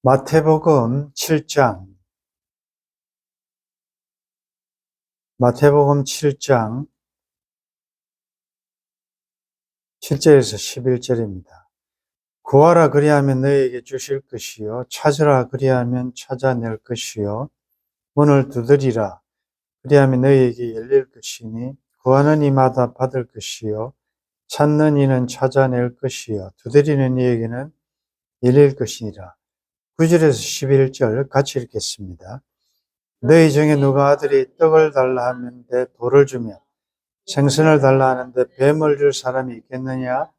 마태복음 7장, 마태복음 7장 7절에서 11절입니다. 구하라 그리하면 너희에게 주실 것이요 찾으라 그리하면 찾아낼 것이요 문을 두드리라 그리하면 너희에게 열릴 것이니 구하는 이마다 받을 것이요 찾는 이는 찾아낼 것이요 두드리는 이에게는 열릴 것이니라. 9절에서 11절 같이 읽겠습니다. 너희 중에 누가 아들이 떡을 달라 하면 내 돌을 주며 생선을 달라 하는데 뱀을 줄 사람이 있겠느냐?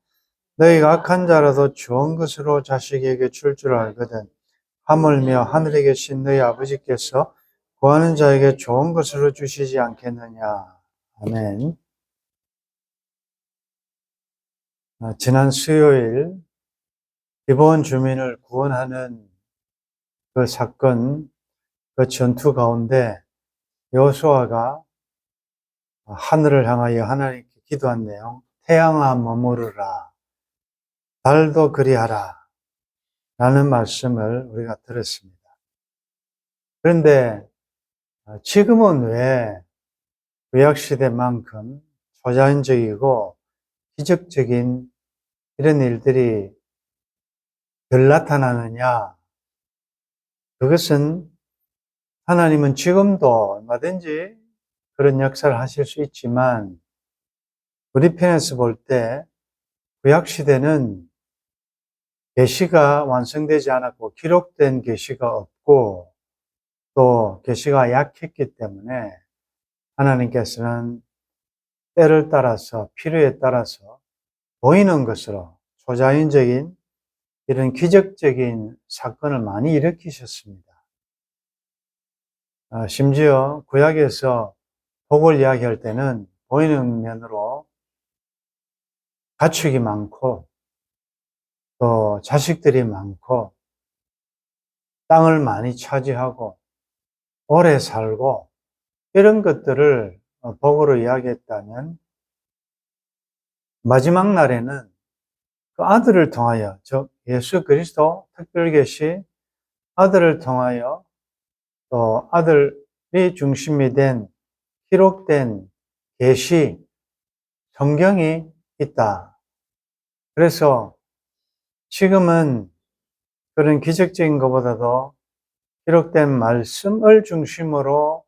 너희가 악한 자라도 좋은 것으로 자식에게 줄 알거든. 하물며 하늘에 계신 너희 아버지께서 구하는 자에게 좋은 것으로 주시지 않겠느냐? 아멘. 지난 수요일 기브온 주민을 구원하는 그 사건, 그 전투 가운데 여호수아가 하늘을 향하여 하나님께 기도한 내용, 태양아 머무르라, 달도 그리하라 라는 말씀을 우리가 들었습니다. 그런데 지금은 왜 구약시대만큼 초자연적이고 기적적인 이런 일들이 덜 나타나느냐? 그것은 하나님은 지금도 얼마든지 그런 역사를 하실 수 있지만 우리 편에서 볼 때 구약시대는 계시가 완성되지 않았고 기록된 계시가 없고 또 계시가 약했기 때문에 하나님께서는 때를 따라서 필요에 따라서 보이는 것으로 초자연적인 이런 기적적인 사건을 많이 일으키셨습니다. 심지어 구약에서 복을 이야기할 때는 보이는 면으로 가축이 많고 또 자식들이 많고 땅을 많이 차지하고 오래 살고 이런 것들을 복으로 이야기했다면 마지막 날에는 그 아들을 통하여, 즉 예수 그리스도 특별계시 아들을 통하여 또 아들이 중심이 된 기록된 계시 성경이 있다. 그래서 지금은 그런 기적적인 것보다도 기록된 말씀을 중심으로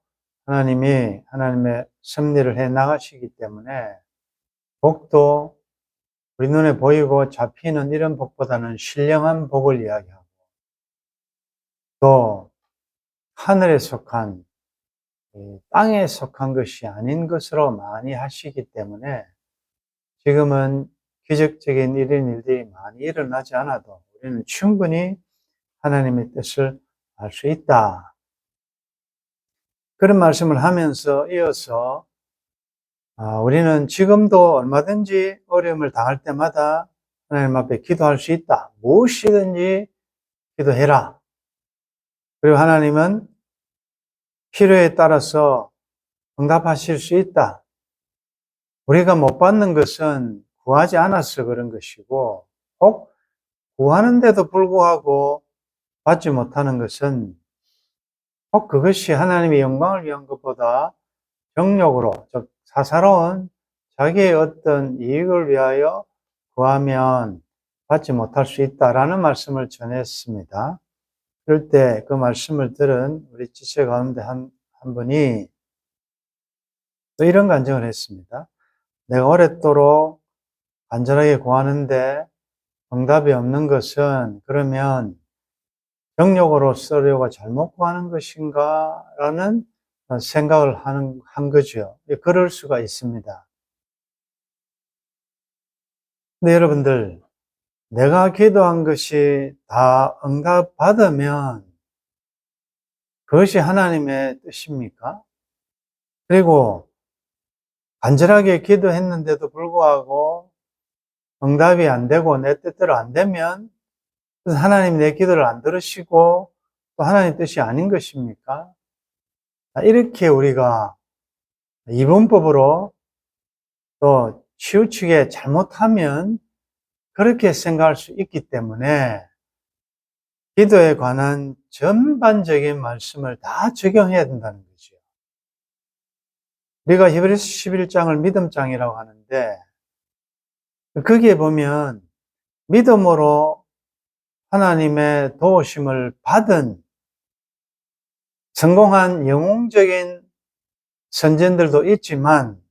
하나님의 섭리를 해 나가시기 때문에 복도 우리 눈에 보이고 잡히는 이런 복보다는 신령한 복을 이야기하고 또 하늘에 속한 땅에 속한 것이 아닌 것으로 많이 하시기 때문에 지금은 기적적인 이런 일들이 많이 일어나지 않아도 우리는 충분히 하나님의 뜻을 알 수 있다. 그런 말씀을 하면서 이어서 우리는 지금도 얼마든지 어려움을 당할 때마다 하나님 앞에 기도할 수 있다. 무엇이든지 기도해라. 그리고 하나님은 필요에 따라서 응답하실 수 있다. 우리가 못 받는 것은 구하지 않아서 그런 것이고 꼭 구하는데도 불구하고 받지 못하는 것은 꼭 그것이 하나님의 영광을 위한 것보다 정욕으로, 즉 사사로운 자기의 어떤 이익을 위하여 구하면 받지 못할 수 있다라는 말씀을 전했습니다. 그럴 때 그 말씀을 들은 우리 지체 가운데 한 분이 또 이런 간증을 했습니다. 내가 오랫도록 간절하게 구하는데 응답이 없는 것은 그러면 정욕으로 쓰려고 잘못 구하는 것인가? 라는 생각을 한 거죠. 그럴 수가 있습니다. 근데 여러분들, 내가 기도한 것이 다 응답받으면 그것이 하나님의 뜻입니까? 그리고 간절하게 기도했는데도 불구하고 응답이 안 되고 내 뜻대로 안 되면 하나님이 내 기도를 안 들으시고 또 하나님의 뜻이 아닌 것입니까? 이렇게 우리가 이분법으로 또 치우치게 잘못하면 그렇게 생각할 수 있기 때문에 기도에 관한 전반적인 말씀을 다 적용해야 된다는 거죠. 우리가 히브리서 11장을 믿음장이라고 하는데 거기에 보면 믿음으로 하나님의 도우심을 받은 성공한 영웅적인 선진들도 있지만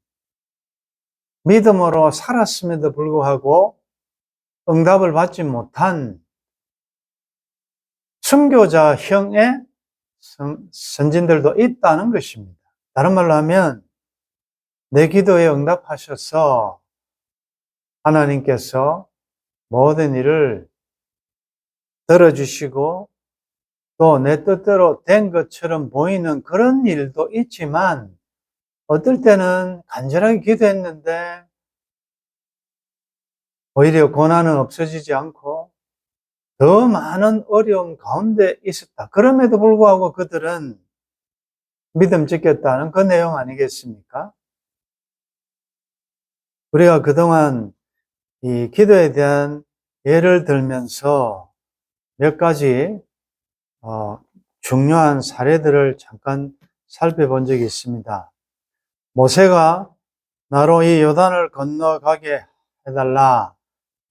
믿음으로 살았음에도 불구하고 응답을 받지 못한 순교자형의 선진들도 있다는 것입니다. 다른 말로 하면 내 기도에 응답하셔서 하나님께서 모든 일을 들어주시고 또 내 뜻대로 된 것처럼 보이는 그런 일도 있지만 어떨 때는 간절하게 기도했는데 오히려 고난은 없어지지 않고 더 많은 어려움 가운데 있었다. 그럼에도 불구하고 그들은 믿음 지켰다는 그 내용 아니겠습니까? 우리가 그동안 이 기도에 대한 예를 들면서 몇 가지 중요한 사례들을 잠깐 살펴본 적이 있습니다. 모세가 나로 이 요단을 건너가게 해달라,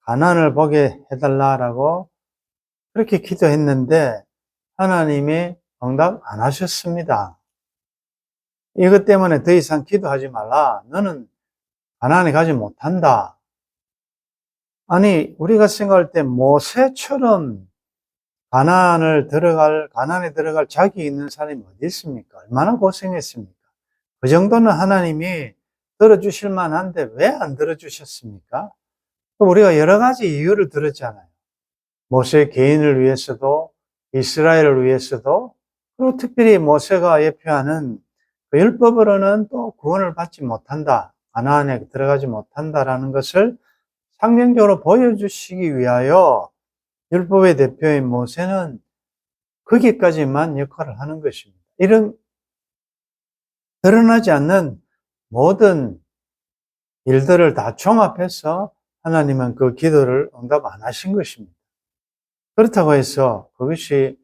가나안을 보게 해달라라고 그렇게 기도했는데 하나님이 응답 안 하셨습니다. 이것 때문에 더 이상 기도하지 말라. 너는 가나안에 가지 못한다. 아니, 우리가 생각할 때 모세처럼 가나안에 들어갈 자격이 있는 사람이 어디 있습니까? 얼마나 고생했습니까? 그 정도는 하나님이 들어주실 만한데 왜 안 들어주셨습니까? 우리가 여러 가지 이유를 들었잖아요. 모세 개인을 위해서도, 이스라엘을 위해서도, 그리고 특별히 모세가 예표하는 그 율법으로는 또 구원을 받지 못한다. 가나안에 들어가지 못한다라는 것을 상징적으로 보여주시기 위하여 율법의 대표인 모세는 거기까지만 역할을 하는 것입니다. 이런 드러나지 않는 모든 일들을 다 종합해서 하나님은 그 기도를 응답 안 하신 것입니다. 그렇다고 해서 그것이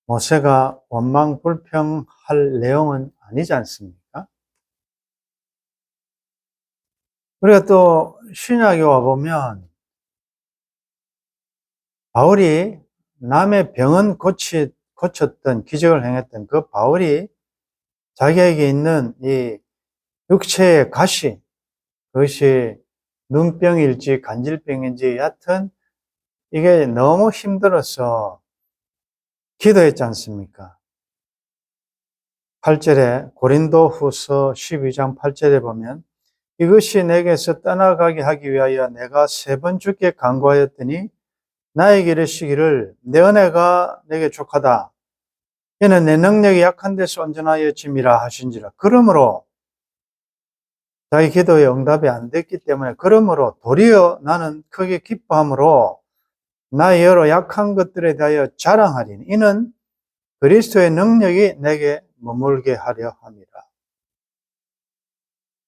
모세가 원망불평할 내용은 아니지 않습니까? 우리가 또 신약에 와보면 바울이 남의 병은 고쳤던 기적을 행했던 그 바울이 자기에게 있는 이 육체의 가시, 그것이 눈병일지 간질병인지 여하튼 이게 너무 힘들어서 기도했지 않습니까? 8절에 고린도 후서 12장 8절에 보면 이것이 내게서 떠나가게 하기 위하여 내가 3번 주께 간구하였더니 나에게 이르시기를 내 은혜가 내게 족하다. 이는 내 능력이 약한 데서 온전하여 짐이라 하신지라. 그러므로 자기 기도의 응답이 안 됐기 때문에 그러므로 도리어 나는 크게 기뻐함으로 나의 여러 약한 것들에 대하여 자랑하리니 이는 그리스도의 능력이 내게 머물게 하려 함이라.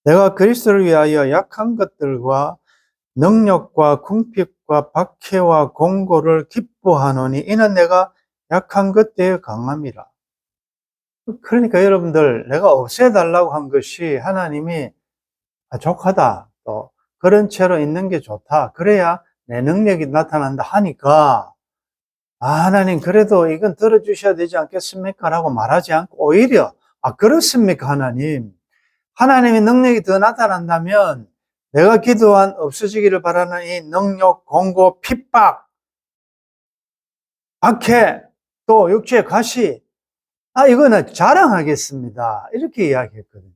내가 그리스도를 위하여 약한 것들과 능력과 궁핍과 박해와 공고를 기뻐하노니 이는 내가 약한 것들에 강함이라. 그러니까 여러분들 내가 없애달라고 한 것이 하나님이 족하다. 또 그런 채로 있는 게 좋다. 그래야 내 능력이 나타난다 하니까 하나님 그래도 이건 들어주셔야 되지 않겠습니까? 라고 말하지 않고 오히려 그렇습니까 하나님? 하나님의 능력이 더 나타난다면 내가 기도한 없어지기를 바라는 이 능력, 공고, 핍박, 박해, 또 육체의 가시 이거는 자랑하겠습니다. 이렇게 이야기했거든요.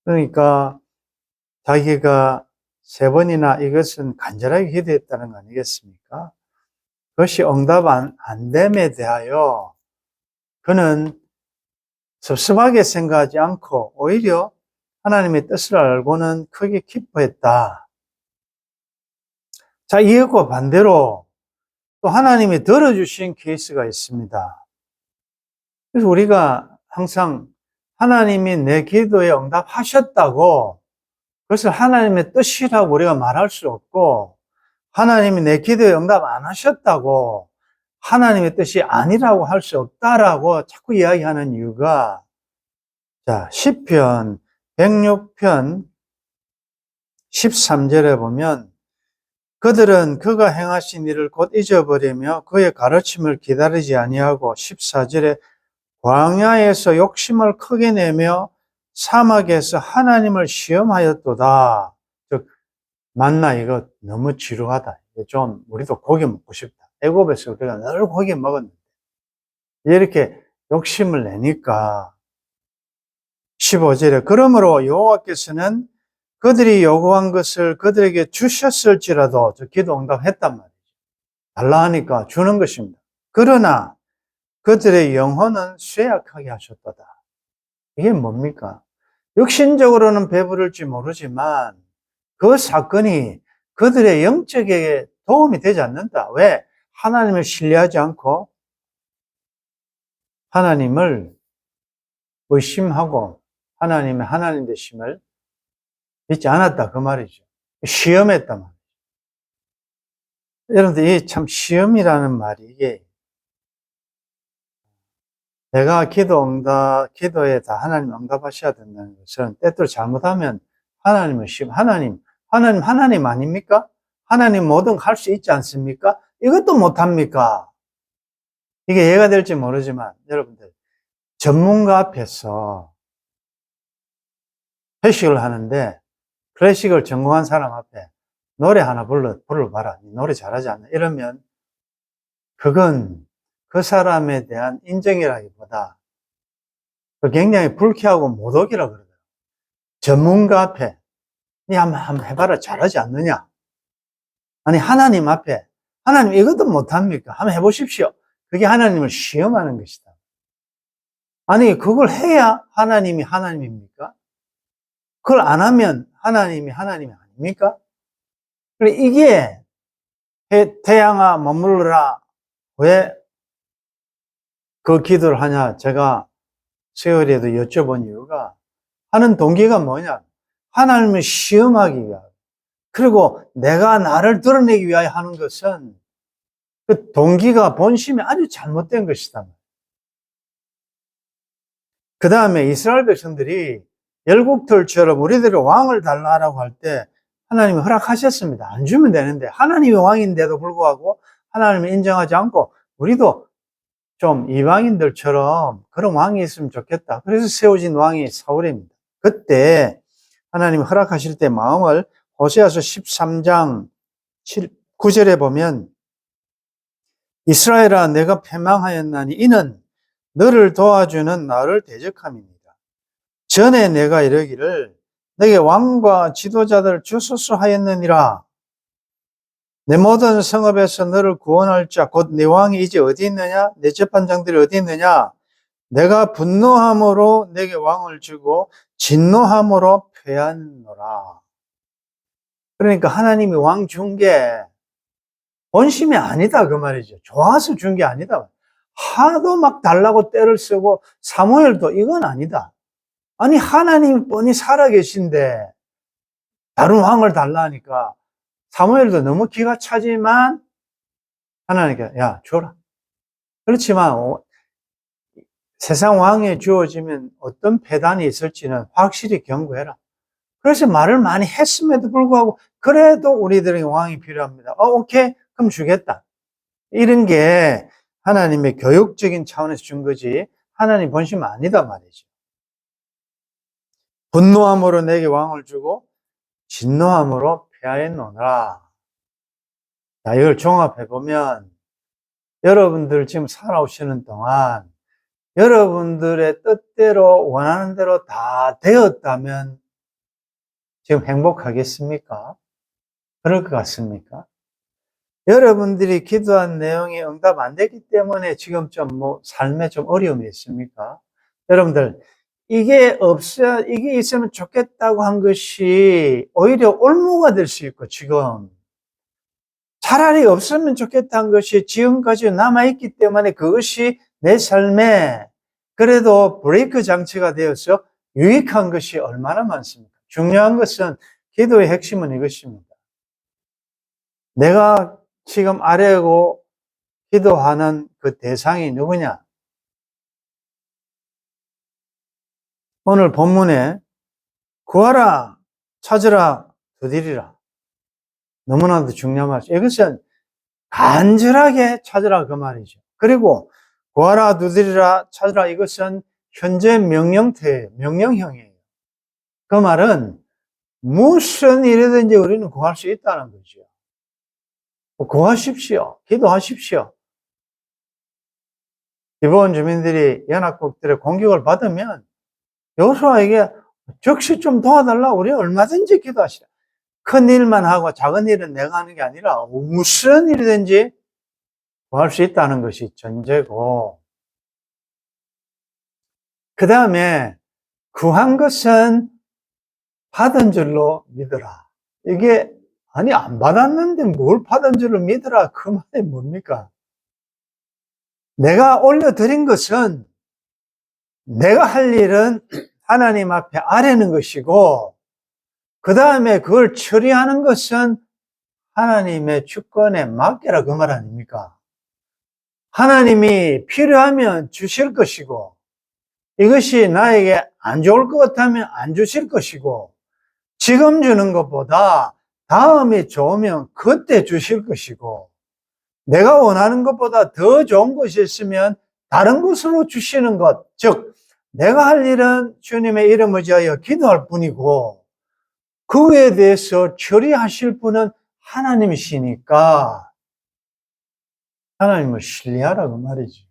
그러니까 자기가 3번이나 이것은 간절하게 기도했다는 거 아니겠습니까? 그것이 응답 안 됨에 대하여 그는 섭섭하게 생각하지 않고 오히려 하나님의 뜻을 알고는 크게 기뻐했다. 자, 이것과 반대로 또 하나님이 들어주신 케이스가 있습니다. 그래서 우리가 항상 하나님이 내 기도에 응답하셨다고 그것을 하나님의 뜻이라고 우리가 말할 수 없고 하나님이 내 기도에 응답 안 하셨다고 하나님의 뜻이 아니라고 할 수 없다라고 자꾸 이야기하는 이유가, 자, 시편 106편 13절에 보면 그들은 그가 행하신 일을 곧 잊어버리며 그의 가르침을 기다리지 아니하고, 14절에 광야에서 욕심을 크게 내며 사막에서 하나님을 시험하였도다. 즉, 만나 이거 너무 지루하다. 좀 우리도 고기 먹고 싶다. 애굽에서 우리가 늘 고기 먹었는데 이렇게 욕심을 내니까, 15절에 그러므로 여호와께서는 그들이 요구한 것을 그들에게 주셨을지라도, 저 기도 응답했단 말이죠. 달라 하니까 주는 것입니다. 그러나 그들의 영혼은 쇠약하게 하셨도다. 이게 뭡니까? 육신적으로는 배부를지 모르지만 그 사건이 그들의 영적에 도움이 되지 않는다. 왜? 하나님을 신뢰하지 않고 하나님을 의심하고 하나님의 하나님 되심을 믿지 않았다, 그 말이죠. 시험했단 말이죠. 여러분들, 이 참 시험이라는 말이, 이게 내가 기도에 다 하나님 응답하셔야 된다는 것은, 때때로 잘못하면 하나님을 하나님 아닙니까? 하나님 뭐든 할 수 있지 않습니까? 이것도 못합니까? 이게 이해가 될지 모르지만, 여러분들, 전문가 앞에서 회식을 하는데 클래식을 전공한 사람 앞에 노래 하나 불러봐라. 노래 잘하지 않나? 이러면 그건 그 사람에 대한 인정이라기보다 굉장히 불쾌하고 모독이라고 그러더라고요. 전문가 앞에 니 한번 해봐라. 잘하지 않느냐? 아니, 하나님 앞에 하나님 이것도 못합니까? 한번 해보십시오. 그게 하나님을 시험하는 것이다. 아니, 그걸 해야 하나님이 하나님입니까? 그걸 안 하면 하나님이 아닙니까? 이게 태양아 머물러라. 왜 그 기도를 하냐? 제가 세월에도 여쭤본 이유가, 하는 동기가 뭐냐? 하나님을 시험하기 위하여. 그리고 내가 나를 드러내기 위하여 하는 것은 그 동기가 본심이 아주 잘못된 것이다. 그 다음에 이스라엘 백성들이 열국들처럼 우리들이 왕을 달라고 할 때 하나님이 허락하셨습니다. 안 주면 되는데, 하나님이 왕인데도 불구하고 하나님을 인정하지 않고, 우리도 좀 이방인들처럼 그런 왕이 있으면 좋겠다. 그래서 세워진 왕이 사울입니다. 그때 하나님이 허락하실 때 마음을, 호세아서 13장 9절에 보면, 이스라엘아 내가 패망하였나니 이는 너를 도와주는 나를 대적함입니다. 전에 내가 이르기를 내게 왕과 지도자들을 주소서 하였느니라. 내 모든 성읍에서 너를 구원할 자 곧 네 왕이 이제 어디 있느냐? 내 재판장들이 어디 있느냐? 내가 분노함으로 내게 왕을 주고 진노함으로 패하노라. 그러니까 하나님이 왕 준 게 본심이 아니다, 그 말이죠. 좋아서 준 게 아니다. 하도 막 달라고 떼를 쓰고, 사무엘도 이건 아니다. 아니, 하나님 뻔히 살아계신데 다른 왕을 달라 하니까 사무엘도 너무 기가 차지만 하나님께 야, 줘라. 그렇지만 세상 왕에 주어지면 어떤 패단이 있을지는 확실히 경고해라. 그래서 말을 많이 했음에도 불구하고 그래도 우리들에게 왕이 필요합니다. 오케이, 그럼 주겠다. 이런 게 하나님의 교육적인 차원에서 준 거지 하나님 본심 아니다 말이죠. 분노함으로 내게 왕을 주고 진노함으로 패하였노라. 자, 이걸 종합해보면 여러분들 지금 살아오시는 동안 여러분들의 뜻대로 원하는 대로 다 되었다면 지금 행복하겠습니까? 그럴 것 같습니까? 여러분들이 기도한 내용이 응답 안 됐기 때문에 지금 좀 삶에 좀 어려움이 있습니까? 여러분들, 이게 있으면 좋겠다고 한 것이 오히려 올무가 될 수 있고, 지금 차라리 없으면 좋겠다는 것이 지금까지 남아있기 때문에 그것이 내 삶에 그래도 브레이크 장치가 되어서 유익한 것이 얼마나 많습니까? 중요한 것은, 기도의 핵심은 이것입니다. 내가 지금 아뢰고 기도하는 그 대상이 누구냐? 오늘 본문에 구하라, 찾으라, 두드리라. 너무나도 중요한 말이죠. 이것은 간절하게 찾으라 그 말이죠. 그리고 구하라, 두드리라, 찾으라 이것은 현재 명령태예요. 명령형이에요. 그 말은 무슨 일이든지 우리는 구할 수 있다는 거죠. 구하십시오. 기도하십시오. 기본 주민들이 연합국들의 공격을 받으면 여호수아에게 즉시 좀 도와달라. 우리 얼마든지 기도하시라. 큰 일만 하고 작은 일은 내가 하는 게 아니라 무슨 일이든지 구할 수 있다는 것이 전제고, 그 다음에 구한 것은 받은 줄로 믿어라. 이게 아니 안 받았는데 뭘 받은 줄로 믿어라. 그 말이 뭡니까? 내가 올려드린 것은 내가 할 일은 하나님 앞에 아뢰는 것이고, 그 다음에 그걸 처리하는 것은 하나님의 주권에 맡겨라 그 말 아닙니까? 하나님이 필요하면 주실 것이고, 이것이 나에게 안 좋을 것 같으면 안 주실 것이고, 지금 주는 것보다 다음에 좋으면 그때 주실 것이고, 내가 원하는 것보다 더 좋은 것이 있으면 다른 것으로 주시는 것, 즉 내가 할 일은 주님의 이름을 지하여 기도할 뿐이고 그에 대해서 처리하실 분은 하나님이시니까 하나님을 신뢰하라고 말이지.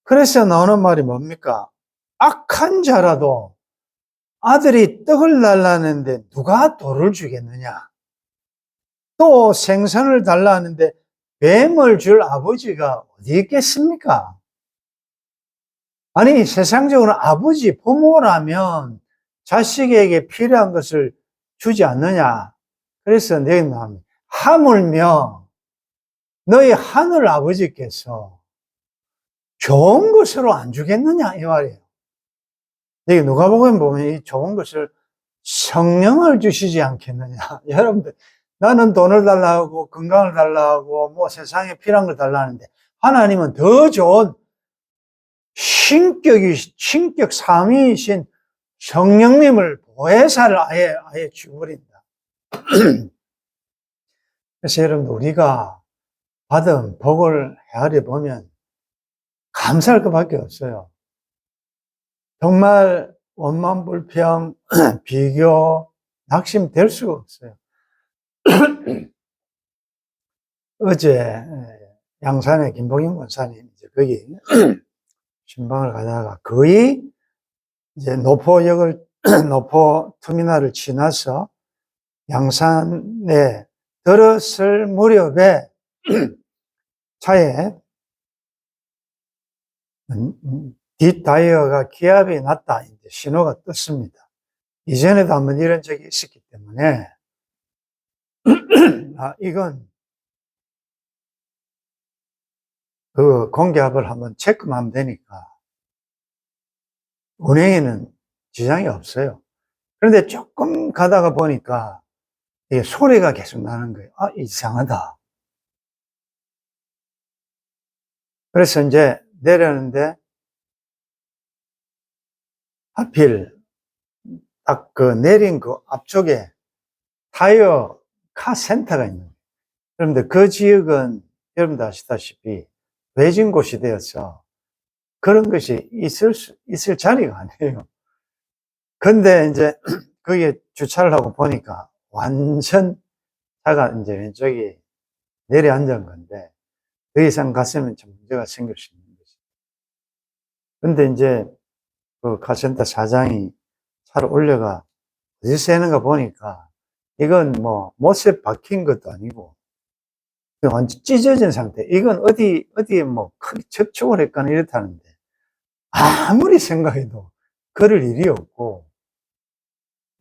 그래서 나오는 말이 뭡니까? 악한 자라도 아들이 떡을 달라는데 누가 돌을 주겠느냐? 또 생선을 달라는데 뱀을 줄 아버지가 어디 있겠습니까? 아니, 세상적으로 아버지, 부모라면 자식에게 필요한 것을 주지 않느냐? 그래서 내가 나옵니다. 하물며 너희 하늘 아버지께서 좋은 것으로 안 주겠느냐? 이 말이에요. 여기 누가복음 보면 이 좋은 것을 성령을 주시지 않겠느냐? 여러분들, 나는 돈을 달라고 건강을 달라고 뭐 세상에 필요한 걸 달라는데 하나님은 더 좋은 신격 삼위이신 성령님을 보혜사를 아예 주버린다. 그래서 여러분, 우리가 받은 복을 헤아려 보면 감사할 것밖에 없어요. 정말 원만불평, 비교, 낙심될 수가 없어요. 어제 양산의 김봉인 권사님 이제 거기 신방을 가다가 거의 이제 노포역을 노포 터미널을 지나서 양산에 들었을 무렵에 차에 뒷타이어가 기압이 났다 이제 신호가 떴습니다. 이전에도 한번 이런 적이 있었기 때문에 이건 그 공기압을 한번 체크만 하면 되니까 운행에는 지장이 없어요. 그런데 조금 가다가 보니까 이게 소리가 계속 나는 거예요. 이상하다. 그래서 이제 내렸는데 하필 딱 그 내린 그 앞쪽에 타이어 카센터가 있는 거예요. 그런데 그 지역은 여러분도 아시다시피 외진 곳이 되어서 그런 것이 있을 자리가 아니에요. 근데 이제 거기에 주차를 하고 보니까 완전 차가 이제 왼쪽이 내려앉은 건데 더 이상 갔으면 좀 문제가 생길 수 있는 거죠. 근데 이제 그 카센터 사장이 차를 올려가 어디서 하는가 보니까 이건 뭐 못에 박힌 것도 아니고 완전 찢어진 상태. 이건 어디에 뭐 크게 접촉을 했거나 이렇다는데 아무리 생각해도 그럴 일이 없고,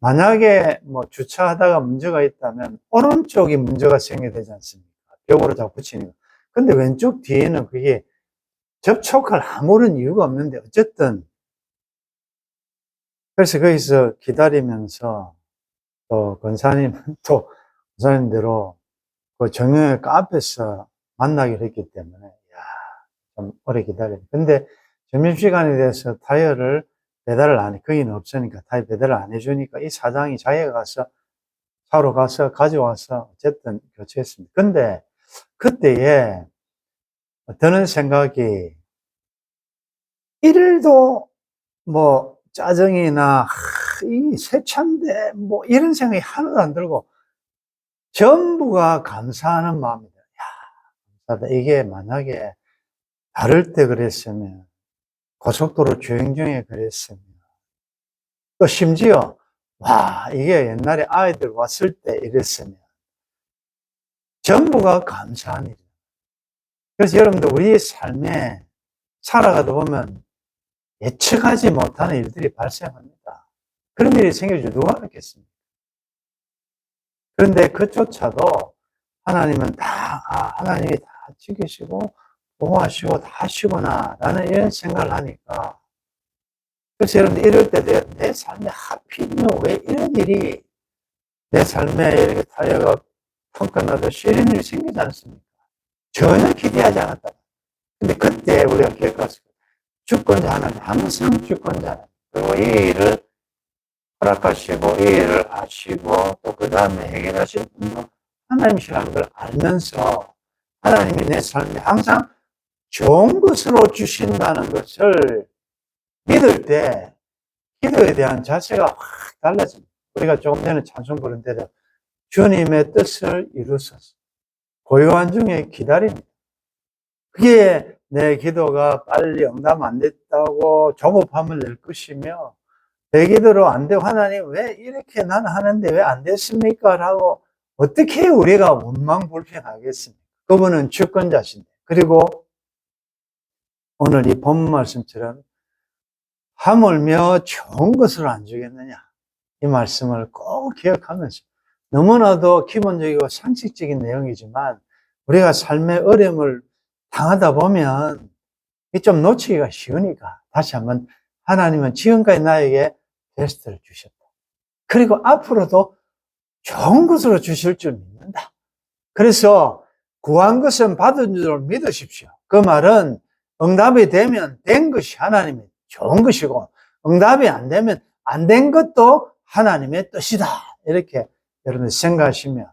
만약에 뭐 주차하다가 문제가 있다면 오른쪽이 문제가 생겨야 되지 않습니까? 벽으로 자꾸 붙이니까. 근데 왼쪽 뒤에는 그게 접촉할 아무런 이유가 없는데 어쨌든 그래서 거기서 기다리면서 또 권사님대로 그 정형외과 앞에서 만나기로 했기 때문에, 좀 오래 기다렸 근데 점심시간에 대해서 타이어를 배달을 안 해. 거기는 없으니까 타이어 배달을 안 해주니까 이 사장이 자기가 가서 사러 가서 가져와서 어쨌든 교체했습니다. 근데 그때에 드는 생각이, 일도 뭐 짜증이나 이 세차인데 뭐 이런 생각이 하나도 안 들고 전부가 감사하는 마음이다. 감사하다. 이게 만약에 다를 때 그랬으면, 고속도로 주행 중에 그랬으면, 또 심지어 이게 옛날에 아이들 왔을 때 이랬으면 전부가 감사한 일이에요. 그래서 여러분들 우리 삶에 살아가다 보면 예측하지 못하는 일들이 발생합니다. 그런 일이 생길 줄 누가 알겠습니까? 그런데 그조차도 하나님은 하나님이 다 지키시고 보호하시고 다 하시구나 라는 이런 생각을 하니까, 그래서 여러분들 이럴 때 내 삶에 하필이면 왜 이런 일이 내 삶에 이렇게 타이어가 펑크 나듯이 이런 일이 생기지 않습니까? 전혀 기대하지 않았다. 근데 그때 우리가 기억할 수 있어요. 주권자 하나님, 항상 주권자 하나님. 그리고 이 일을 허락하시고 이 일을 아시고 또 그 다음에 해결하시는 분도 하나님이시라는 걸 알면서 하나님이 내 삶에 항상 좋은 것으로 주신다는 것을 믿을 때 기도에 대한 자세가 확 달라집니다. 우리가 조금 전에 찬송 부른 대로 주님의 뜻을 이루소서. 고요한 중에 기다립니다. 그게 내 기도가 빨리 응답 안 됐다고 조급함을 낼 것이며, 내 기도로 안 되고 하나님 왜 이렇게 난 하는데 왜 안 됐습니까? 라고 어떻게 우리가 원망불평하겠습니까? 그분은 주권자신데. 그리고 오늘 이 본 말씀처럼 하물며 좋은 것을 안 주겠느냐, 이 말씀을 꼭 기억하면서, 너무나도 기본적이고 상식적인 내용이지만 우리가 삶의 어려움을 당하다 보면 좀 놓치기가 쉬우니까 다시 한번, 하나님은 지금까지 나에게 베스트를 주셨다. 그리고 앞으로도 좋은 것으로 주실 줄 믿는다. 그래서 구한 것은 받은 줄 믿으십시오. 그 말은 응답이 되면 된 것이 하나님의 좋은 것이고, 응답이 안 되면 안 된 것도 하나님의 뜻이다. 이렇게 여러분 생각하시며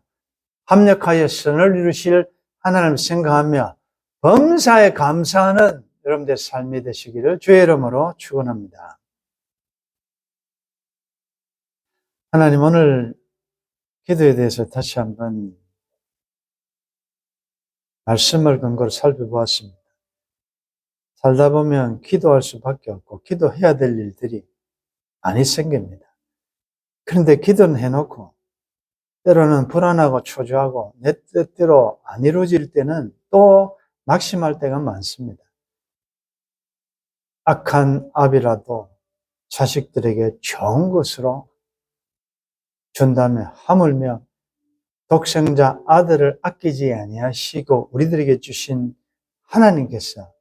합력하여 선을 이루실 하나님을 생각하며 범사에 감사하는 여러분들의 삶이 되시기를 주의 이름으로 축원합니다. 하나님, 오늘 기도에 대해서 다시 한번 말씀을 근거로 살펴보았습니다. 살다 보면 기도할 수밖에 없고 기도해야 될 일들이 많이 생깁니다. 그런데 기도는 해놓고 때로는 불안하고 초조하고 내 뜻대로 안 이루어질 때는 또 낙심할 때가 많습니다. 악한 아비라도 자식들에게 좋은 것으로 준다면 하물며 독생자 아들을 아끼지 아니하시고 우리들에게 주신 하나님께서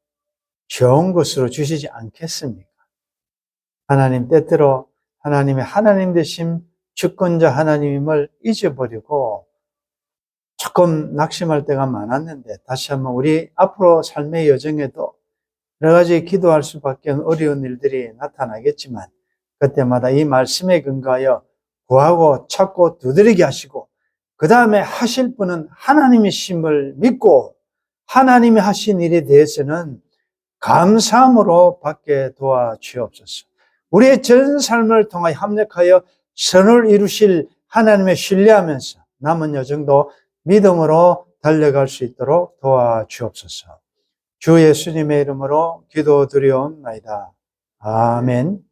좋은 것으로 주시지 않겠습니까? 하나님 때때로 하나님의 하나님 되신 주권자 하나님임을 잊어버리고 조금 낙심할 때가 많았는데, 다시 한번 우리 앞으로 삶의 여정에도 여러 가지 기도할 수밖에 어려운 일들이 나타나겠지만, 그때마다 이 말씀에 근거하여 구하고 찾고 두드리게 하시고, 그 다음에 하실 분은 하나님이심을 믿고 하나님이 하신 일에 대해서는 감사함으로 받게 도와주옵소서. 우리의 전 삶을 통하여 합력하여 선을 이루실 하나님의 신뢰하면서 남은 여정도 믿음으로 달려갈 수 있도록 도와주옵소서. 주 예수님의 이름으로 기도드리옵나이다. 아멘.